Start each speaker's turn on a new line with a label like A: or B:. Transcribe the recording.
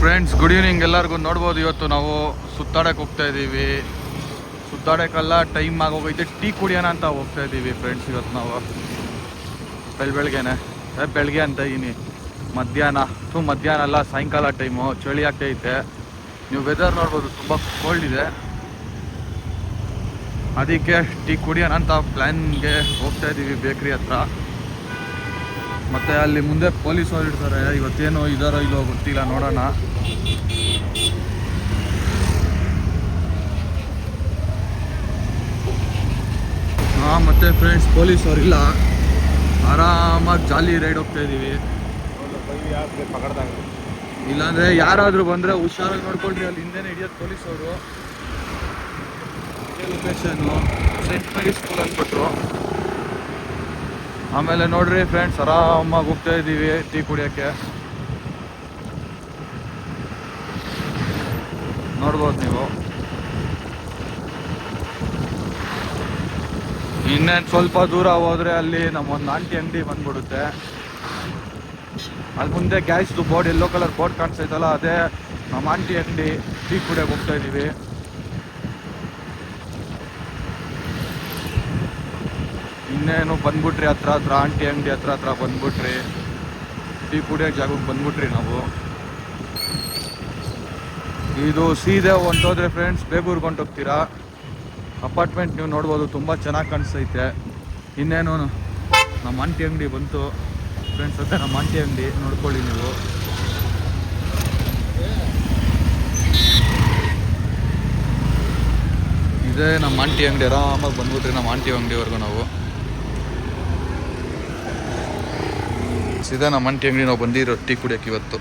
A: Friends good evening ಎಲ್ಲರಿಗೂ. ನೋಡ್ಬೋದು ಇವತ್ತು ನಾವು ಸುತ್ತಾಡಕ್ಕೆ ಹೋಗ್ತಾ ಇದ್ದೀವಿ. ಸುತ್ತಾಡಕ್ಕೆಲ್ಲ ಟೈಮ್ ಆಗೋಗೈತೆ, ಟೀ ಕುಡಿಯೋಣ ಅಂತ ಹೋಗ್ತಾ ಇದ್ದೀವಿ ಫ್ರೆಂಡ್ಸ್. ಇವತ್ತು ನಾವು ಬೆಳಗ್ಗೆ ಅಂತ ಇದ್ದೀನಿ, ಮಧ್ಯಾಹ್ನ ಅಲ್ಲ, ಸಾಯಂಕಾಲ ಟೈಮು, ಚಳಿ ಆಗ್ತೈತೆ. ನೀವು ವೆದರ್ ನೋಡ್ಬೋದು, ತುಂಬ ಕೋಲ್ಡ್ ಇದೆ. ಅದಕ್ಕೆ ಟೀ ಕುಡಿಯೋಣ ಅಂತ ಪ್ಲ್ಯಾನ್ಗೆ ಹೋಗ್ತಾ ಇದ್ದೀವಿ ಬೇಕ್ರಿ ಹತ್ರ. ಮತ್ತು ಅಲ್ಲಿ ಮುಂದೆ ಪೊಲೀಸವ್ರು ಇರ್ತಾರೆ. ಇವತ್ತೇನು ಇದಾರೋ ಇಲ್ಲೋ ಗೊತ್ತಿಲ್ಲ, ನೋಡೋಣ. ಮತ್ತು ಫ್ರೆಂಡ್ಸ್ ಪೊಲೀಸವ್ರಿಲ್ಲ, ಆರಾಮಾಗಿ ಜಾಲಿ ರೈಡ್ ಹೋಗ್ತಾ ಇದ್ದೀವಿ. ಇಲ್ಲಾಂದರೆ ಯಾರಾದರೂ ಬಂದರೆ ಹುಷಾರಾಗಿ ನೋಡ್ಕೊಳ್ರಿ. ಅಲ್ಲಿ ಹಿಂದೆನೇ ಹಿಡಿಯೋದು ಪೊಲೀಸವರು. ಲೊಕೇಶನ್ನು ಸೆಂಟ್ ಮೇರಿ ಸ್ಕೂಲ್ ಅಂದ್ಬಿಟ್ರು. ಆಮೇಲೆ ನೋಡ್ರಿ ಫ್ರೆಂಡ್ಸ್, ಆರಾಮಾಗಿ ಹೋಗ್ತಾ ಇದ್ದೀವಿ ಟೀ ಕುಡಿಯೋಕ್ಕೆ. ನೋಡ್ಬೋದು ನೀವು. ಇನ್ನೇನು ಸ್ವಲ್ಪ ದೂರ ಹೋದರೆ ಅಲ್ಲಿ ನಮ್ಮೊಂದು ಆಂಟಿ ಅಂಗಡಿ ಬಂದ್ಬಿಡುತ್ತೆ. ಅಲ್ಲಿ ಮುಂದೆ ಗ್ಯಾಸ್ದು ಬೋರ್ಡ್, ಯೆಲ್ಲೋ ಕಲರ್ ಬೋರ್ಡ್ ಕಾಣಿಸ್ತೈತಲ್ಲ, ಅದೇ ನಮ್ಮ ಆಂಟಿ ಅಂಗಡಿ. ಟೀ ಕುಡಿಯೋಕೆ ಹೋಗ್ತಾ ಇದ್ದೀವಿ. ಇನ್ನೇನು ಬಂದ್ಬಿಟ್ರಿ, ಹತ್ರ ಆಂಟಿ ಅಂಗಡಿ ಹತ್ರ ಬಂದ್ಬಿಟ್ರಿ. ಟೀ ಕುಡಿಯೋಕೆ ಜಾಗಕ್ಕೆ ಬಂದ್ಬಿಟ್ರಿ ನಾವು. ಇದು ಸೀದೆ ಹೊಂಟೋದ್ರೆ ಫ್ರೆಂಡ್ಸ್ ಬೇಗೂರ್ಗೆ ಹೊಂಟೋಗ್ತೀರಾ. ಅಪಾರ್ಟ್ಮೆಂಟ್ ನೀವು ನೋಡ್ಬೋದು, ತುಂಬ ಚೆನ್ನಾಗಿ ಕಾಣಿಸ್ತೈತೆ. ಇನ್ನೇನು ನಮ್ಮ ಆಂಟಿ ಅಂಗಡಿ ಬಂತು ಫ್ರೆಂಡ್ಸ್. ಅದೇ ನಮ್ಮ ಆಂಟಿ ಅಂಗಡಿ, ನೋಡ್ಕೊಳ್ಳಿ ನೀವು. ಇದೇ ನಮ್ಮ ಆಂಟಿ ಅಂಗಡಿ. ಆರಾಮಾಗಿ ಬಂದ್ಬಿಟ್ರಿ ನಮ್ಮ ಆಂಟಿ ಅಂಗಡಿವರೆಗೂ ನಾವು. ಸೀದಾ ನಮ್ಮ ಆಂಟಿ ಅಂಗಡಿ ನಾವು ಬಂದಿರೋ ಟೀ ಕುಡಿಯೋಕೆ ಇವತ್ತು.